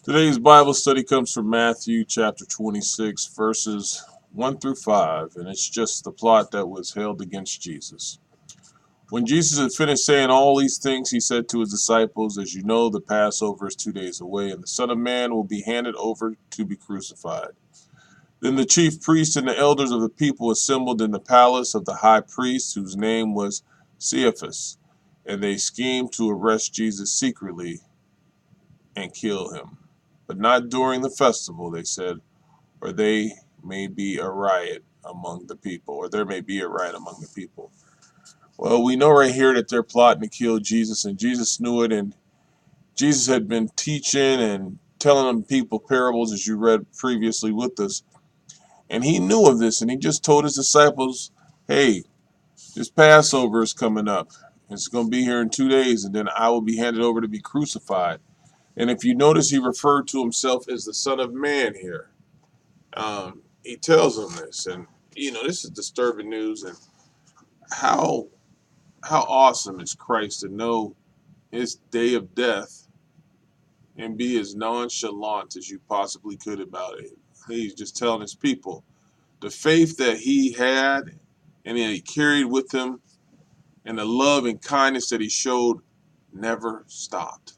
Today's Bible study comes from Matthew chapter 26, verses 1 through 5, and it's just the plot that was held against Jesus. When Jesus had finished saying all these things, he said to his disciples, "As you know, the Passover is 2 days away, and the Son of Man will be handed over to be crucified." Then the chief priests and the elders of the people assembled in the palace of the high priest, whose name was Caiaphas, and they schemed to arrest Jesus secretly and kill him. But not during the festival, they said, or they may be a riot among the people, or there may be a riot among the people. Well, we know right here that they're plotting to kill Jesus, and Jesus knew it, and Jesus had been teaching and telling them people parables, as you read previously with us, and he knew of this, and he just told his disciples, hey, this Passover is coming up. It's going to be here in 2 days, and then I will be handed over to be crucified. And if you notice, he referred to himself as the Son of Man here. He tells them this, and this is disturbing news. And how awesome is Christ to know his day of death and be as nonchalant as you possibly could about it. He's just telling his people the faith that he had and that he carried with him, and the love and kindness that he showed never stopped.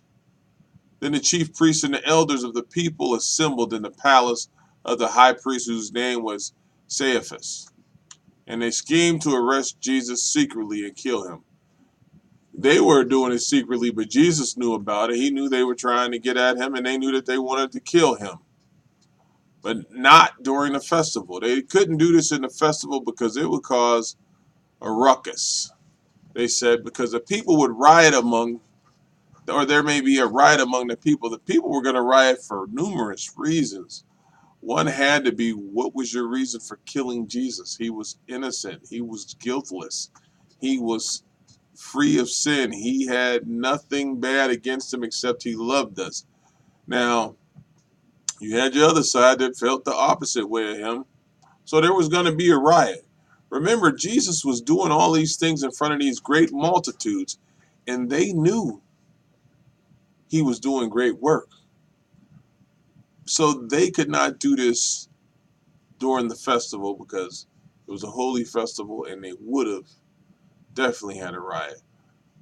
Then the chief priests and the elders of the people assembled in the palace of the high priest, whose name was Caiaphas, and they schemed to arrest Jesus secretly and kill him. They were doing it secretly, but Jesus knew about it. He knew they were trying to get at him, and they knew that they wanted to kill him, but not during the festival. They couldn't do this in the festival because it would cause a ruckus, they said, because the people would riot among, or there may be a riot among the people. The people were going to riot for numerous reasons. One had to be, what was your reason for killing Jesus? He was innocent. He was guiltless. He was free of sin. He had nothing bad against him except he loved us. Now, you had your other side that felt the opposite way of him. So there was going to be a riot. Remember, Jesus was doing all these things in front of these great multitudes, and they knew he was doing great work. So they could not do this during the festival because it was a holy festival, and they would have definitely had a riot.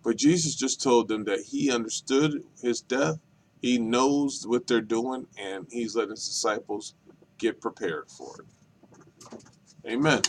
But Jesus just told them that he understood his death. He knows what they're doing, and he's letting his disciples get prepared for it. Amen.